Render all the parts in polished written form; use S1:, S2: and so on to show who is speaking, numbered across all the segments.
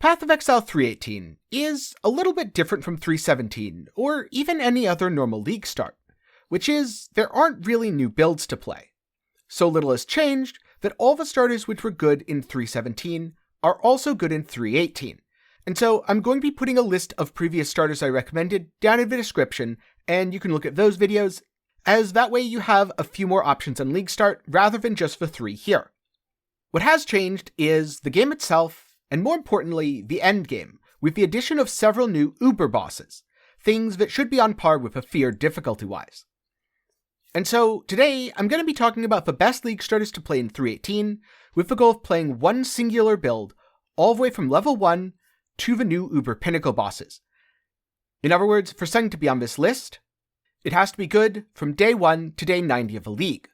S1: Path of Exile 318 is a little bit different from 317, or even any other normal League start, which is, there aren't really new builds to play. So little has changed that all the starters which were good in 317 are also good in 318. And so I'm going to be putting a list of previous starters I recommended down in the description, and you can look at those videos, as that way you have a few more options on League Start rather than just the 3 here. What has changed is the game itself, and more importantly, the endgame, with the addition of several new Uber bosses, things that should be on par with a feared difficulty-wise. And so, today, I'm going to be talking about the best League starters to play in 318, with the goal of playing one singular build, all the way from level 1 to the new Uber Pinnacle bosses. In other words, for something to be on this list, it has to be good from day 1 to day 90 of the League.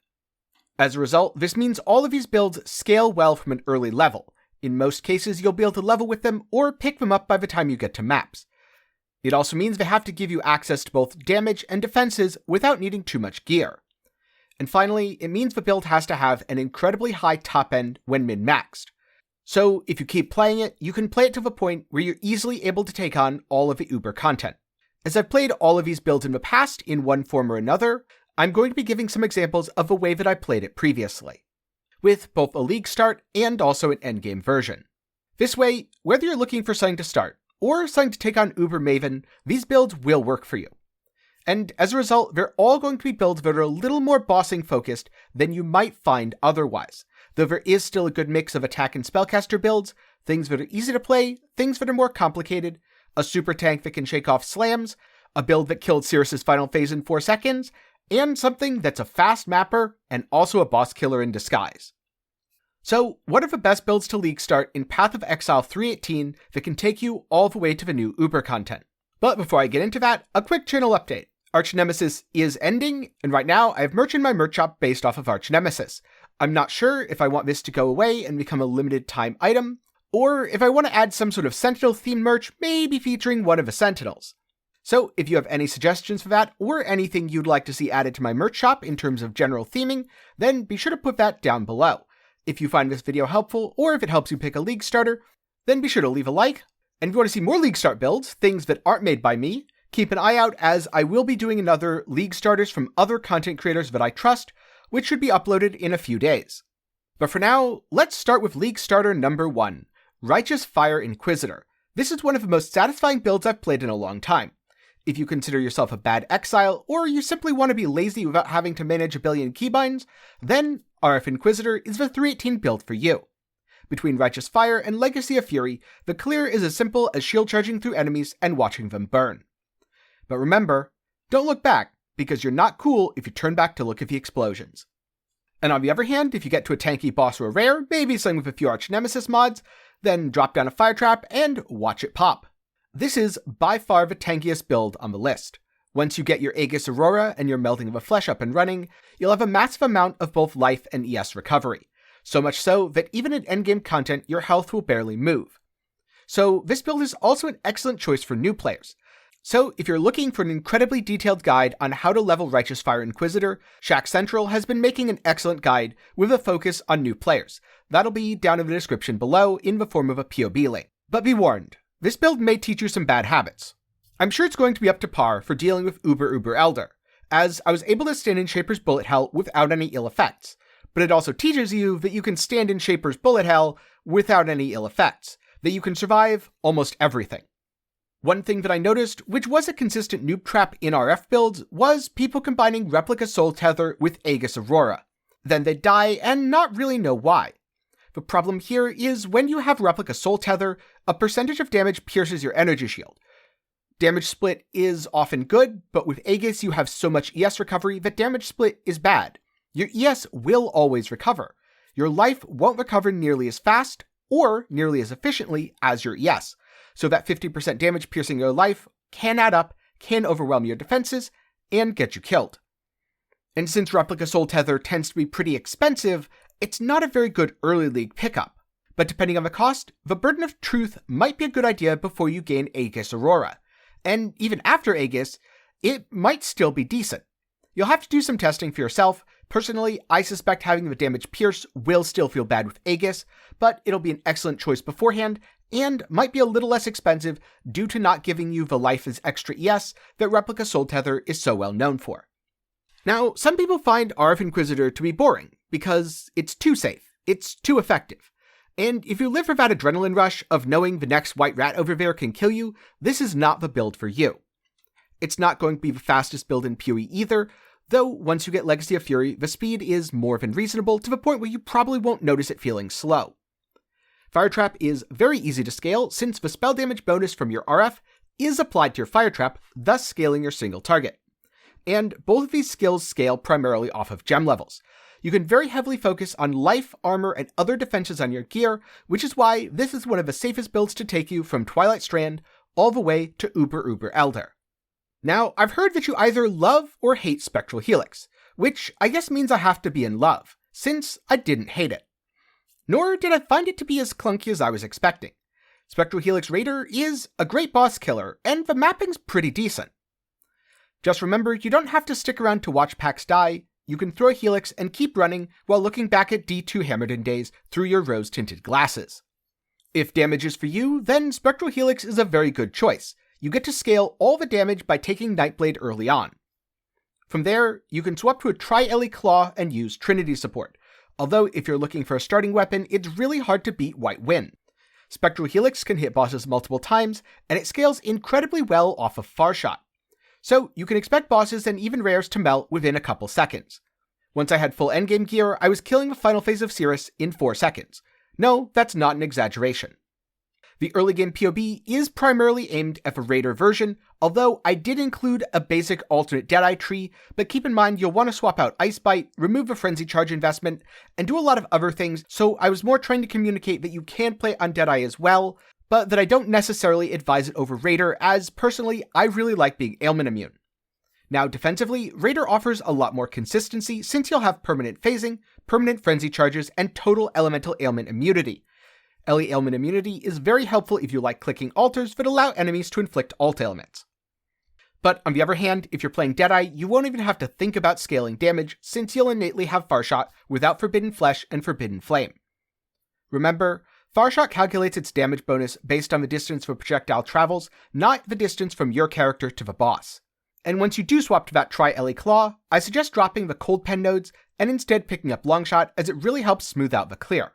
S1: As a result, this means all of these builds scale well from an early level. In most cases, you'll be able to level with them or pick them up by the time you get to maps. It also means they have to give you access to both damage and defenses without needing too much gear. And finally, it means the build has to have an incredibly high top end when min-maxed. So if you keep playing it, you can play it to the point where you're easily able to take on all of the Uber content. As I've played all of these builds in the past in one form or another, I'm going to be giving some examples of the way that I played it previously, with both a League start and also an endgame version. This way, whether you're looking for something to start, or something to take on Uber Maven, these builds will work for you. And as a result, they're all going to be builds that are a little more bossing focused than you might find otherwise, though there is still a good mix of attack and spellcaster builds, things that are easy to play, things that are more complicated, a super tank that can shake off slams, a build that killed Cirrus's final phase in 4 seconds, and something that's a fast mapper and also a boss killer in disguise. So, what are the best builds to League start in Path of Exile 318 that can take you all the way to the new Uber content? But before I get into that, a quick channel update. Arch Nemesis is ending, and right now I have merch in my merch shop based off of Arch Nemesis. I'm not sure if I want this to go away and become a limited time item, or if I want to add some sort of Sentinel themed merch, maybe featuring one of the Sentinels. So if you have any suggestions for that, or anything you'd like to see added to my merch shop in terms of general theming, then be sure to put that down below. If you find this video helpful, or if it helps you pick a League starter, then be sure to leave a like. And if you want to see more League start builds, things that aren't made by me, keep an eye out as I will be doing another League starters from other content creators that I trust, which should be uploaded in a few days. But for now, let's start with League starter number 1, Righteous Fire Inquisitor. This is one of the most satisfying builds I've played in a long time. If you consider yourself a Bad Exile, or you simply want to be lazy without having to manage a billion keybinds, then RF Inquisitor is the 318 build for you. Between Righteous Fire and Legacy of Fury, the clear is as simple as shield charging through enemies and watching them burn. But remember, don't look back, because you're not cool if you turn back to look at the explosions. And on the other hand, if you get to a tanky boss or a rare, maybe something with a few Arch Nemesis mods, then drop down a fire trap and watch it pop. This is by far the tankiest build on the list. Once you get your Aegis Aurora and your Melting of the Flesh up and running, you'll have a massive amount of both life and ES recovery. So much so that even in endgame content, your health will barely move. So this build is also an excellent choice for new players. So if you're looking for an incredibly detailed guide on how to level Righteous Fire Inquisitor, Shack Central has been making an excellent guide with a focus on new players. That'll be down in the description below in the form of a POB link. But be warned, this build may teach you some bad habits. I'm sure it's going to be up to par for dealing with Uber Elder, as I was able to stand in Shaper's bullet hell without any ill effects. But it also teaches you that you can stand in Shaper's bullet hell without any ill effects, that you can survive almost everything. One thing that I noticed, which was a consistent noob trap in RF builds, was people combining Replica Soul Tether with Aegis Aurora. Then they'd die and not really know why. The problem here is when you have Replica Soul Tether, a percentage of damage pierces your energy shield. Damage split is often good, but with Aegis you have so much ES recovery that damage split is bad. Your ES will always recover. Your life won't recover nearly as fast or nearly as efficiently as your ES, so that 50% damage piercing your life can add up, can overwhelm your defenses, and get you killed. And since Replica Soul Tether tends to be pretty expensive, it's not a very good early league pickup. But depending on the cost, the Burden of Truth might be a good idea before you gain Aegis Aurora. And even after Aegis, it might still be decent. You'll have to do some testing for yourself. Personally, I suspect having the damage pierce will still feel bad with Aegis, but it'll be an excellent choice beforehand, and might be a little less expensive due to not giving you the life as extra ES that Replica Soul Tether is so well known for. Now, some people find RF Inquisitor to be boring because it's too safe, it's too effective. And if you live for that adrenaline rush of knowing the next white rat over there can kill you, this is not the build for you. It's not going to be the fastest build in PoE either, though once you get Legacy of Fury, the speed is more than reasonable to the point where you probably won't notice it feeling slow. Fire Trap is very easy to scale since the spell damage bonus from your RF is applied to your Fire Trap, thus scaling your single target. And both of these skills scale primarily off of gem levels. You can very heavily focus on life, armor, and other defenses on your gear, which is why this is one of the safest builds to take you from Twilight Strand all the way to Uber Elder. Now, I've heard that you either love or hate Spectral Helix, which I guess means I have to be in love, since I didn't hate it. Nor did I find it to be as clunky as I was expecting. Spectral Helix Raider is a great boss killer, and the mapping's pretty decent. Just remember, you don't have to stick around to watch packs die. You can throw a Helix and keep running while looking back at D2 Hammerden days through your rose-tinted glasses. If damage is for you, then Spectral Helix is a very good choice. You get to scale all the damage by taking Nightblade early on. From there, you can swap to a Tri-Ele Claw and use Trinity support, although if you're looking for a starting weapon, it's really hard to beat White Wind. Spectral Helix can hit bosses multiple times, and it scales incredibly well off of Far Shot. So you can expect bosses and even rares to melt within a couple seconds. Once I had full endgame gear, I was killing the final phase of Cirrus in 4 seconds. No, that's not an exaggeration. The early game PoB is primarily aimed at the Raider version, although I did include a basic alternate Deadeye tree, but keep in mind you'll want to swap out Ice Bite, remove the Frenzy Charge investment, and do a lot of other things, so I was more trying to communicate that you can play on Deadeye as well, but that I don't necessarily advise it over Raider, as personally, I really like being ailment immune. Now defensively, Raider offers a lot more consistency since you'll have permanent phasing, permanent frenzy charges, and total elemental ailment immunity. Ele ailment immunity is very helpful if you like clicking altars that allow enemies to inflict alt ailments. But on the other hand, if you're playing Deadeye, you won't even have to think about scaling damage since you'll innately have Farshot without Forbidden Flesh and Forbidden Flame. Remember, Farshot calculates its damage bonus based on the distance the projectile travels, not the distance from your character to the boss. And once you do swap to that Tri-Ele Claw, I suggest dropping the Cold Pen nodes and instead picking up Longshot as it really helps smooth out the clear.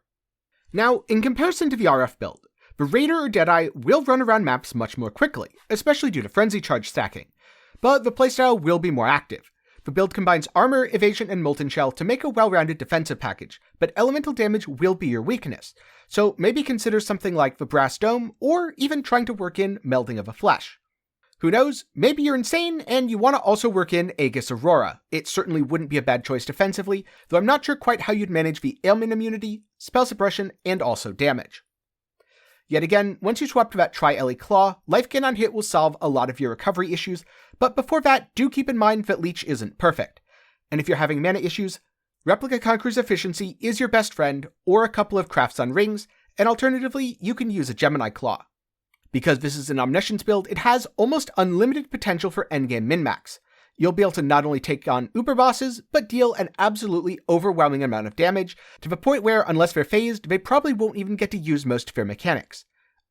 S1: Now, in comparison to the RF build, the Raider or Deadeye will run around maps much more quickly, especially due to Frenzy Charge stacking, but the playstyle will be more active. The build combines armor, evasion, and Molten Shell to make a well-rounded defensive package, but elemental damage will be your weakness, so maybe consider something like the Brass Dome, or even trying to work in Melding of the Flesh. Who knows, maybe you're insane and you want to also work in Aegis Aurora. It certainly wouldn't be a bad choice defensively, though I'm not sure quite how you'd manage the ailment immunity, spell suppression, and also damage. Yet again, once you swap to that Tri-Ele Claw, life gain on hit will solve a lot of your recovery issues, but before that, do keep in mind that Leech isn't perfect. And if you're having mana issues, Replica Conqueror's Efficiency is your best friend, or a couple of Crafts on Rings, and alternatively, you can use a Gemini Claw. Because this is an Omniscience build, it has almost unlimited potential for Endgame Min-Maxed. You'll be able to not only take on uber bosses, but deal an absolutely overwhelming amount of damage, to the point where, unless they're phased, they probably won't even get to use most of their mechanics.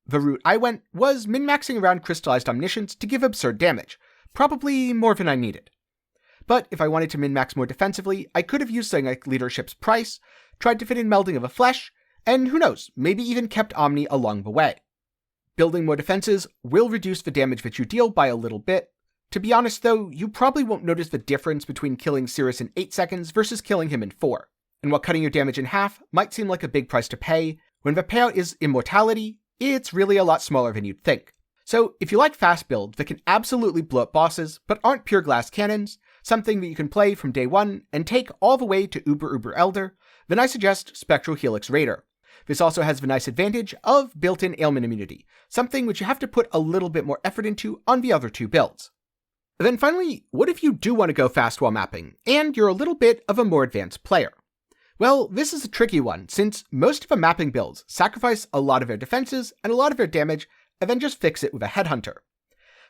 S1: The route I went was min-maxing around Crystallized Omniscience to give absurd damage, probably more than I needed. But if I wanted to min-max more defensively, I could have used something like Leadership's Price, tried to fit in Melding of a Flesh, and who knows, maybe even kept Omni along the way. Building more defenses will reduce the damage that you deal by a little bit. To be honest though, you probably won't notice the difference between killing Cirrus in 8 seconds versus killing him in 4. And while cutting your damage in half might seem like a big price to pay, when the payout is immortality, it's really a lot smaller than you'd think. So if you like fast builds that can absolutely blow up bosses, but aren't pure glass cannons, something that you can play from day one and take all the way to Uber Elder, then I suggest Spectral Helix Raider. This also has the nice advantage of built-in ailment immunity, something which you have to put a little bit more effort into on the other two builds. Then finally, what if you do want to go fast while mapping, and you're a little bit of a more advanced player? Well, this is a tricky one, since most of the mapping builds sacrifice a lot of their defenses and a lot of their damage, and then just fix it with a headhunter.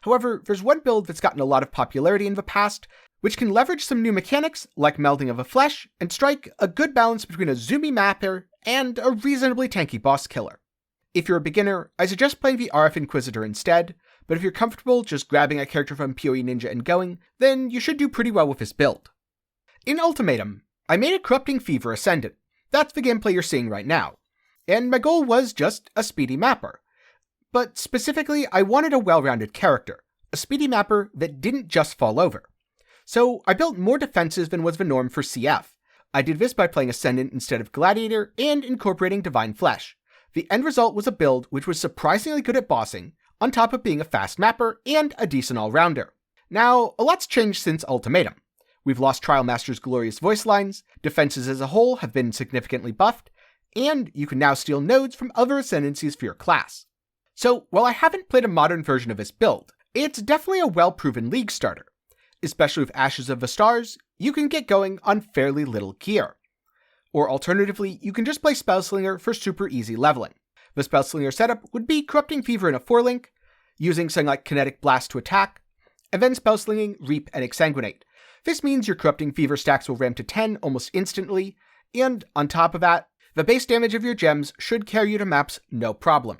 S1: However, there's one build that's gotten a lot of popularity in the past, which can leverage some new mechanics, like Melding of a Flesh, and strike a good balance between a zoomy mapper and a reasonably tanky boss killer. If you're a beginner, I suggest playing the RF Inquisitor instead, but if you're comfortable just grabbing a character from PoE Ninja and going, then you should do pretty well with this build. In Ultimatum, I made a Corrupting Fever Ascendant. That's the gameplay you're seeing right now. And my goal was just a speedy mapper. But specifically, I wanted a well-rounded character, a speedy mapper that didn't just fall over. So I built more defenses than was the norm for CF. I did this by playing Ascendant instead of Gladiator and incorporating Divine Flesh. The end result was a build which was surprisingly good at bossing, on top of being a fast mapper and a decent all-rounder. Now, a lot's changed since Ultimatum. We've lost Trial Master's glorious voice lines, defenses as a whole have been significantly buffed, and you can now steal nodes from other ascendancies for your class. So, while I haven't played a modern version of this build, it's definitely a well-proven League starter. Especially with Ashes of the Stars, you can get going on fairly little gear. Or alternatively, you can just play Spellslinger for super easy leveling. The Spellslinger setup would be Corrupting Fever in a 4-link, using something like Kinetic Blast to attack, and then Spellslinging, Reap, and Exsanguinate. This means your Corrupting Fever stacks will ramp to 10 almost instantly, and on top of that, the base damage of your gems should carry you to maps no problem.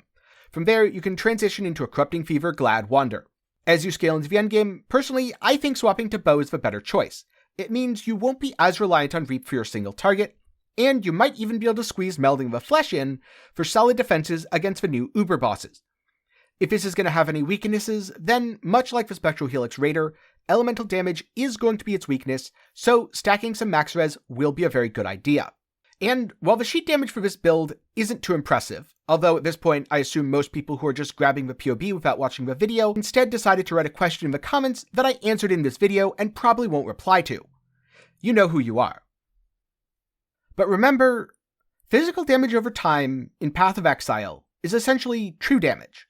S1: From there, you can transition into a Corrupting Fever Glad Wander. As you scale into the endgame, personally, I think swapping to Bow is the better choice. It means you won't be as reliant on Reap for your single target, and you might even be able to squeeze Melding the Flesh in for solid defenses against the new Uber bosses. If this is going to have any weaknesses, then, much like the Spectral Helix Raider, elemental damage is going to be its weakness, so stacking some max res will be a very good idea. And while the sheet damage for this build isn't too impressive, although at this point I assume most people who are just grabbing the POB without watching the video instead decided to write a question in the comments that I answered in this video and probably won't reply to. You know who you are. But remember, physical damage over time in Path of Exile is essentially true damage.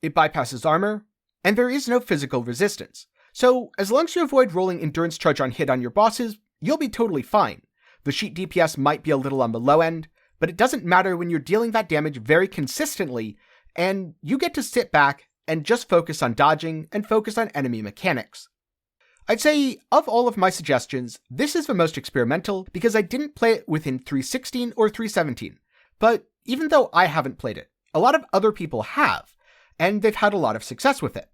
S1: It bypasses armor, and there is no physical resistance. So as long as you avoid rolling Endurance Charge on hit on your bosses, you'll be totally fine. The sheet DPS might be a little on the low end, but it doesn't matter when you're dealing that damage very consistently, and you get to sit back and just focus on dodging and focus on enemy mechanics. I'd say, of all of my suggestions, this is the most experimental because I didn't play it within 3.16 or 3.17, but even though I haven't played it, a lot of other people have, and they've had a lot of success with it.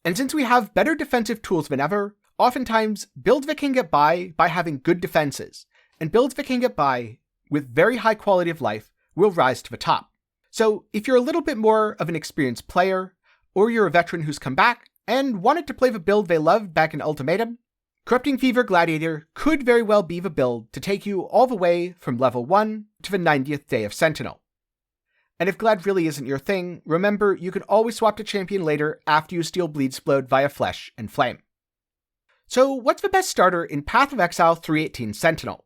S1: And since we have better defensive tools than ever, oftentimes builds that can get by having good defenses, and builds that can get by with very high quality of life will rise to the top. So if you're a little bit more of an experienced player, or you're a veteran who's come back and wanted to play the build they loved back in Ultimatum, Corrupting Fever Gladiator could very well be the build to take you all the way from level 1 to the 90th day of Sentinel. And if Glad really isn't your thing, remember you can always swap to champion later after you steal Bleedsplode via Flesh and Flame. So what's the best starter in Path of Exile 3.18 Sentinel?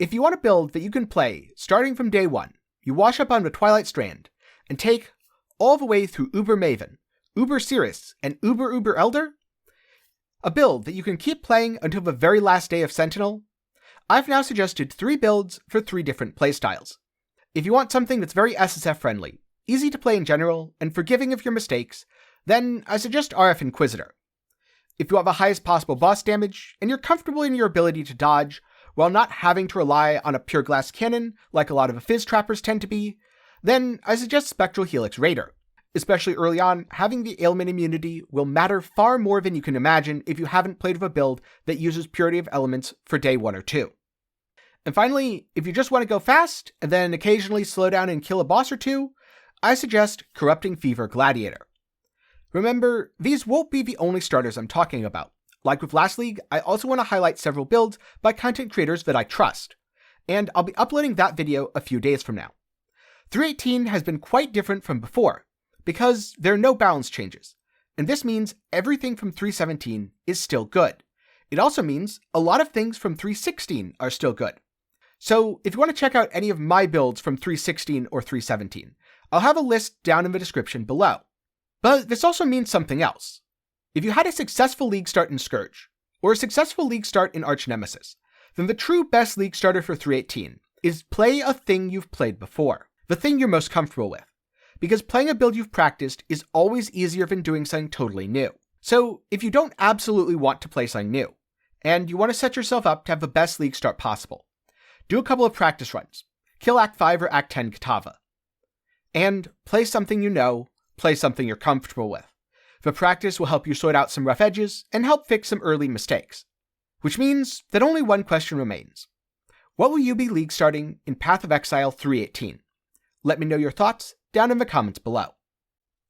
S1: If you want a build that you can play starting from day 1, you wash up on the Twilight Strand, and take all the way through Uber Maven, Uber Cirrus, and Uber Elder? A build that you can keep playing until the very last day of Sentinel? I've now suggested 3 builds for 3 different playstyles. If you want something that's very SSF friendly, easy to play in general, and forgiving of your mistakes, then I suggest RF Inquisitor. If you want the highest possible boss damage, and you're comfortable in your ability to dodge, while not having to rely on a pure glass cannon like a lot of the Fizz Trappers tend to be, then I suggest Spectral Helix Raider. Especially early on, having the ailment immunity will matter far more than you can imagine if you haven't played with a build that uses Purity of Elements for day 1 or 2. And finally, if you just want to go fast, and then occasionally slow down and kill a boss or 2, I suggest Corrupting Fever Gladiator. Remember, these won't be the only starters I'm talking about. Like with last league, I also want to highlight several builds by content creators that I trust, and I'll be uploading that video a few days from now. 3.18 has been quite different from before, because there are no balance changes, and this means everything from 3.17 is still good. It also means a lot of things from 3.16 are still good. So if you want to check out any of my builds from 3.16 or 3.17, I'll have a list down in the description below. But this also means something else. If you had a successful league start in Scourge, or a successful league start in Arch Nemesis, then the true best league starter for 3.18 is play a thing you've played before, the thing you're most comfortable with. Because playing a build you've practiced is always easier than doing something totally new. So if you don't absolutely want to play something new, and you want to set yourself up to have the best league start possible, do a couple of practice runs. Kill Act 5 or Act 10 Katava. And play something you know, play something you're comfortable with. The practice will help you sort out some rough edges and help fix some early mistakes. Which means that only one question remains. What will you be league starting in Path of Exile 3.18? Let me know your thoughts down in the comments below.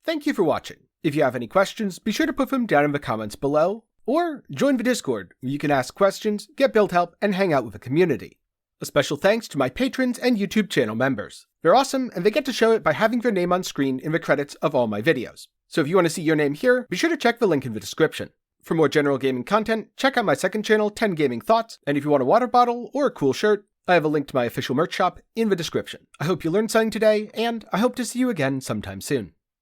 S1: Thank you for watching. If you have any questions, be sure to put them down in the comments below, or join the Discord where you can ask questions, get build help, and hang out with the community. A special thanks to my patrons and YouTube channel members. They're awesome, and they get to show it by having their name on screen in the credits of all my videos. So if you want to see your name here, be sure to check the link in the description. For more general gaming content, check out my second channel, 10 Gaming Thoughts, and if you want a water bottle or a cool shirt, I have a link to my official merch shop in the description. I hope you learned something today, and I hope to see you again sometime soon.